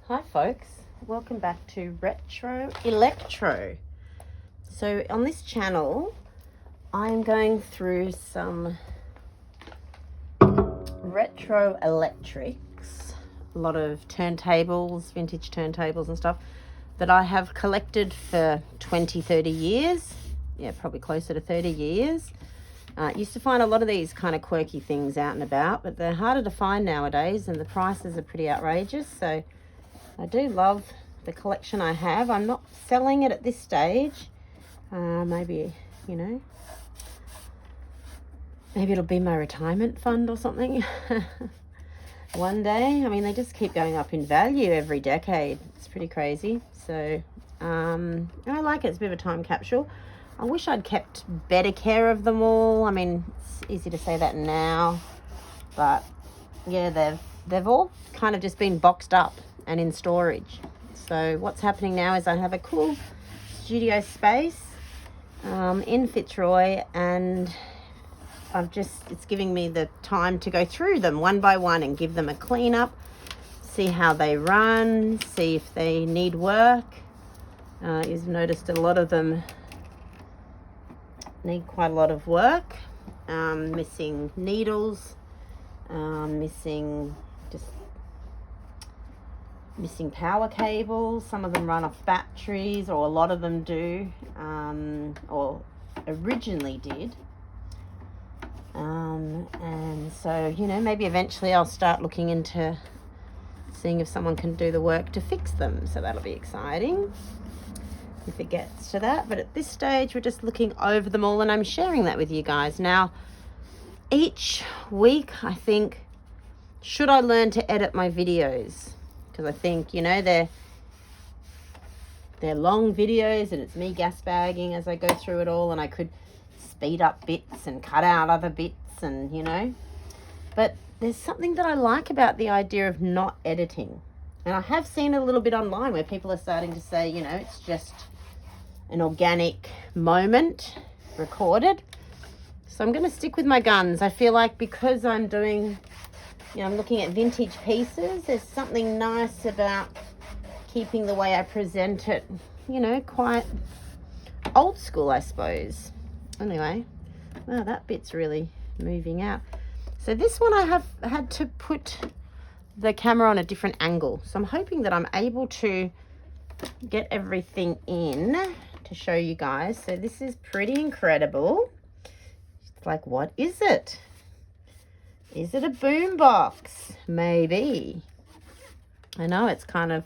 Hi folks, welcome back to Retro Electro. So on this channel I'm going through some retro electrics, a lot of turntables, vintage turntables and stuff that I have collected for 20-30 years. Yeah, probably closer to 30 years. Used to find a lot of these kind of quirky things out and about, but they're harder to find nowadays and the prices are pretty outrageous. So I do love the collection I have. I'm not selling it at this stage. Maybe, maybe it'll be my retirement fund or something one day. I mean, they just keep going up in value every decade. It's pretty crazy. So and I like it. It's a bit of a time capsule. I wish I'd kept better care of them all. I mean, it's easy to say that now, but yeah, they've all kind of just been boxed up and in storage. So what's happening now is I have a cool studio space in Fitzroy, and it's giving me the time to go through them one by one and give them a clean up, see how they run, see if they need work. You've noticed a lot of them need quite a lot of work, missing needles, missing power cables. Some of them run off batteries, or a lot of them do, or originally did. And so, maybe eventually I'll start looking into seeing if someone can do the work to fix them. So that'll be exciting if it gets to that. But at this stage, we're just looking over them all, and I'm sharing that with you guys. Now, each week, I think, should I learn to edit my videos? Because I think, they're long videos and it's me gas bagging as I go through it all, and I could speed up bits and cut out other bits and, but there's something that I like about the idea of not editing. And I have seen a little bit online where people are starting to say, it's just an organic moment recorded. So I'm going to stick with my guns. I feel like because I'm doing, I'm looking at vintage pieces, there's something nice about keeping the way I present it, quite old school, I suppose. Anyway, wow, that bit's really moving out. So this one I have had to put the camera on a different angle. So I'm hoping that I'm able to get everything in to show you guys. So this is pretty incredible. It's like, what is it? Is it a boombox? Maybe. I know it's kind of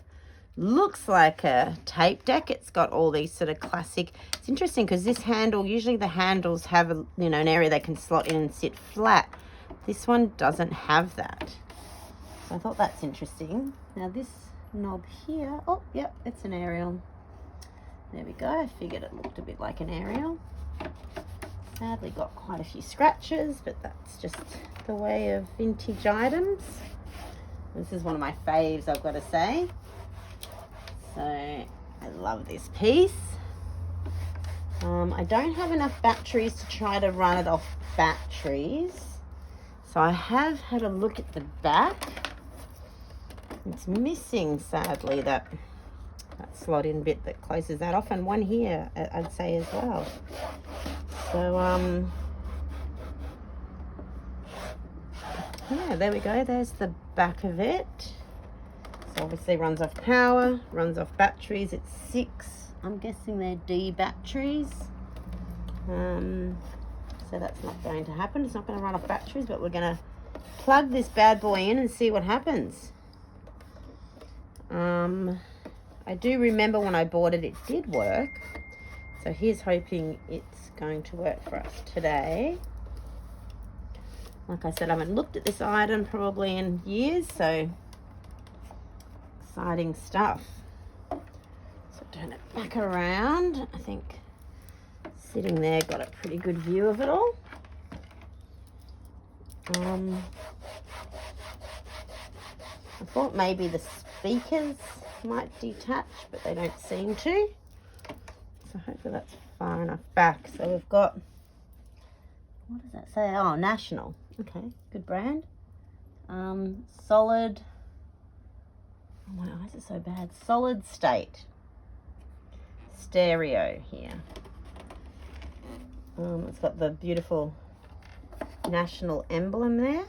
looks like a tape deck. It's got all these sort of classic. It's interesting because this handle, usually the handles have an area they can slot in and sit flat. This one doesn't have that. So I thought that's interesting. Now this knob here, oh yep, it's an aerial. There we go. I figured it looked a bit like an aerial. Sadly got quite a few scratches, but that's just the way of vintage items. This is one of my faves, I've got to say. So I love this piece. I don't have enough batteries to try to run it off batteries. So I have had a look at the back. It's missing, sadly, that slot-in bit that closes that off, and one here, I'd say, as well. So, yeah, there we go. There's the back of it. So obviously runs off power, runs off batteries. It's 6. I'm guessing they're D batteries. So that's not going to happen. It's not going to run off batteries, but we're going to plug this bad boy in and see what happens. I do remember when I bought it, it did work. So here's hoping it's going to work for us today. Like I said, I haven't looked at this item probably in years, so exciting stuff. So turn it back around. I think sitting there got a pretty good view of it all. I thought maybe the speakers might detach, but they don't seem to. So hopefully that's far enough back. So we've got, what does that say? Oh, National. Okay, good brand. Solid. Oh my Why is it so bad? Solid state. Stereo here. It's got the beautiful national emblem there.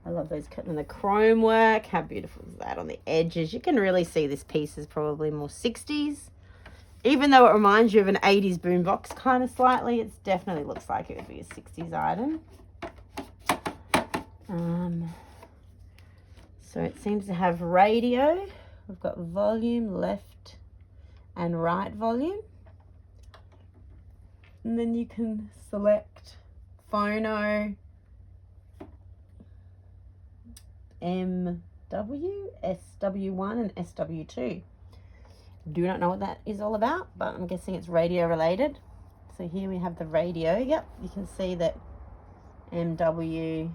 I love those and the chrome work. How beautiful is that on the edges? You can really see this piece is probably more 60s. Even though it reminds you of an 80s boombox kind of slightly, it definitely looks like it would be a 60s item. So it seems to have radio. We've got volume, left and right volume. And then you can select phono, MW, SW1 and SW2. Do not know what that is all about, but I'm guessing it's radio related. So here we have the radio. Yep, you can see that MW,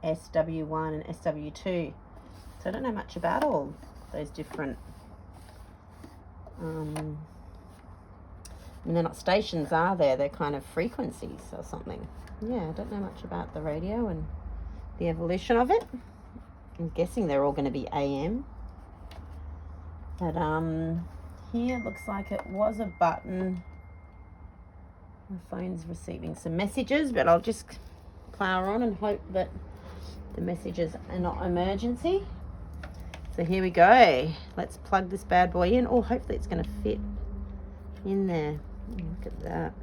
SW1 and SW2. So I don't know much about all those different, and they're not stations, are there? They're kind of frequencies or something. Yeah, I don't know much about the radio and the evolution of it. I'm guessing they're all going to be AM. But here it looks like it was a button. My phone's receiving some messages, but I'll just plow on and hope that the messages are not emergency. So here we go. Let's plug this bad boy in. Oh, hopefully it's going to fit in there. Look at that.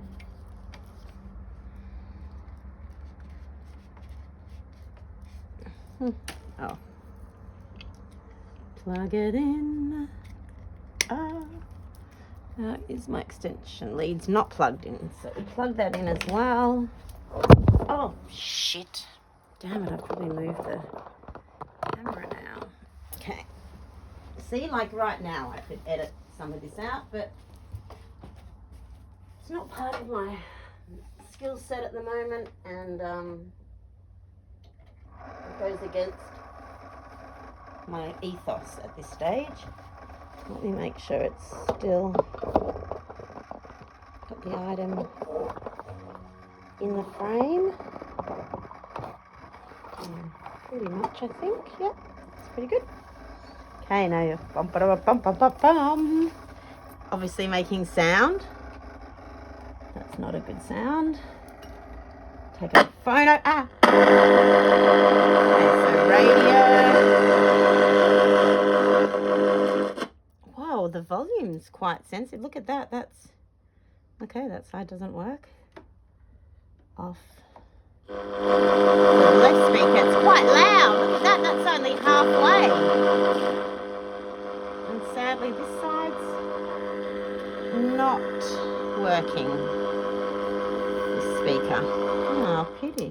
Oh. Plug it in. That is my extension lead's not plugged in. So we plug that in as well. Oh, shit. Damn it, I've probably moved the camera now. Okay. See, like right now, I could edit some of this out, but it's not part of my skill set at the moment, and it goes against my ethos at this stage. Let me make sure it's still got the item in the frame. Pretty much, I think. Yep, it's pretty good. Okay, now you're bum, ba, bum, bum, bum, bum. Obviously making sound. That's not a good sound. Take a phone out. Ah! Okay, so radio. Whoa, the volume's quite sensitive. Look at that. That's okay. That side doesn't work. Off. The left speaker, it's quite loud. Look at that. That's only halfway. And sadly, this side's not working. The speaker. Oh, pity.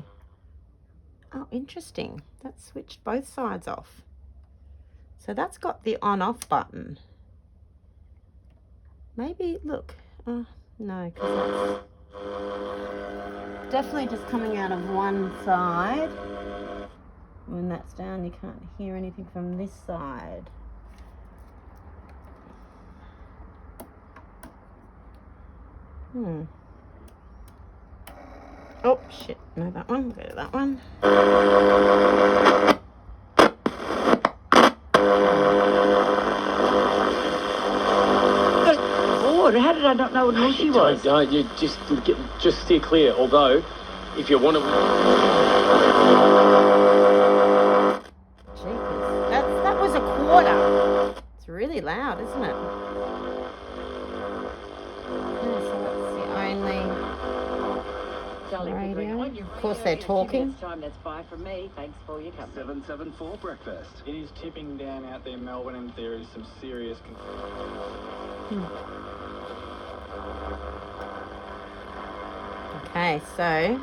Oh, interesting. That switched both sides off. So that's got the on-off button. Maybe, look. Oh, no, because that's definitely just coming out of one side. When that's down, you can't hear anything from this side. Oh, shit. No, that one. Go to that one. Lord, how did I not know who she was? Don't. You just steer clear. Although, if you want to... Jeepers. That was a quarter. It's really loud, isn't it? Okay, so that's the only... radio. Of course, they're talking. Time, that's bye from me. Thanks for your company. 774 breakfast. It is tipping down out there, Melbourne, and there is some serious Okay, so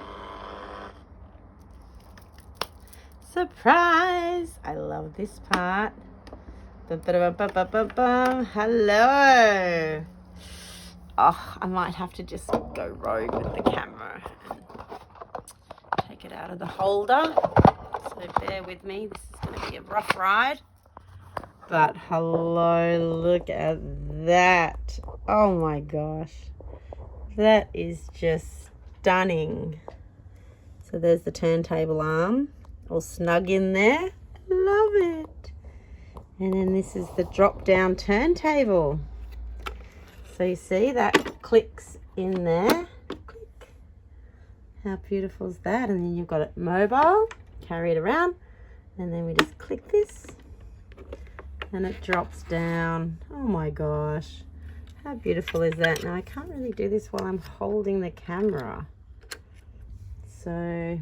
surprise! I love this part. Hello. Oh, I might have to just go rogue with the camera and take it out of the holder. So bear with me. This is going to be a rough ride. But hello, look at that. Oh my gosh. That is just stunning. So there's the turntable arm all snug in there. Love it. And then this is the drop down turntable. So you see that clicks in there. Click. How beautiful is that? And then you've got it mobile, carry it around, and then we just click this and it drops down. Oh my gosh. How beautiful is that? Now I can't really do this while I'm holding the camera. So,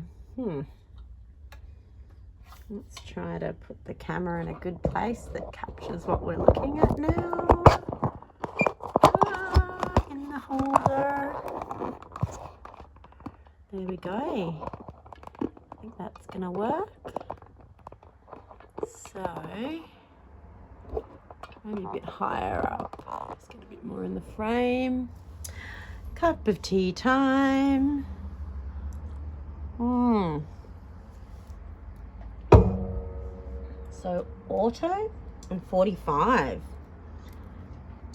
let's try to put the camera in a good place that captures what we're looking at now. In the holder. There we go. I think that's gonna work. So, maybe a bit higher up. Let's get a bit more in the frame. Cup of tea time. So auto and 45.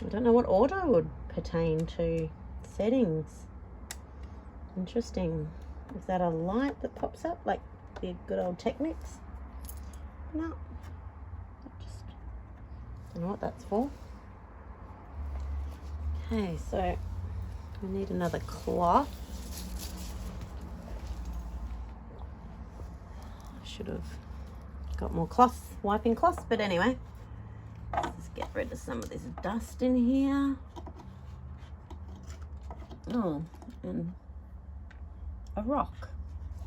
I don't know what auto would pertain to. Settings. Interesting. Is that a light that pops up like the good old Technics? No. Just don't know what that's for. Okay, so we need another cloth. I should have got more cloths, wiping cloths, but anyway, let's get rid of some of this dust in here. Oh, and a rock.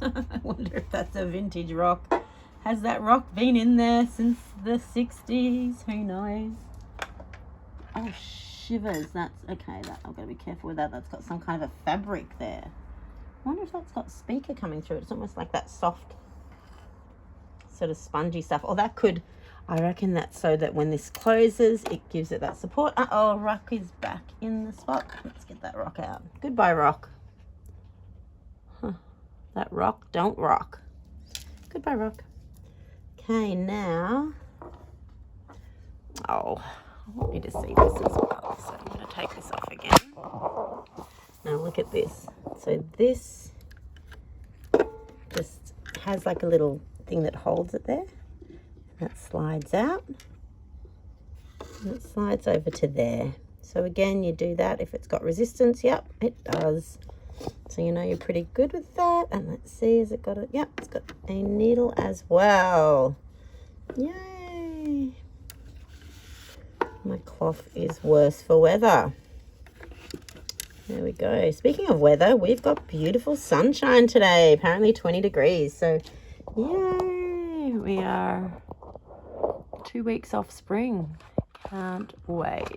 I wonder if that's a vintage rock. Has that rock been in there since the 60s? Who knows? Oh, shivers. That's okay. That I've got to be careful with that. That's got some kind of a fabric there. I wonder if that's got speaker coming through it. It's almost like that soft sort of spongy stuff. Or that could, I reckon that's so that when this closes, it gives it that support. Uh-oh, rock is back in the spot. Let's get that rock out. Goodbye, rock. Huh. That rock don't rock. Goodbye, rock. Okay, now, oh, I want you to see this as well. So I'm going to take this off again. Now look at this. So this just has like a little thing that holds it there. That slides out. And it slides over to there. So again, you do that if it's got resistance. Yep, it does. So you know you're pretty good with that. And let's see, has it got it? Yep, it's got a needle as well. Yay! My cloth is worse for weather. There we go. Speaking of weather, we've got beautiful sunshine today. Apparently 20 degrees. So, yay! We are 2 weeks off spring. Can't wait.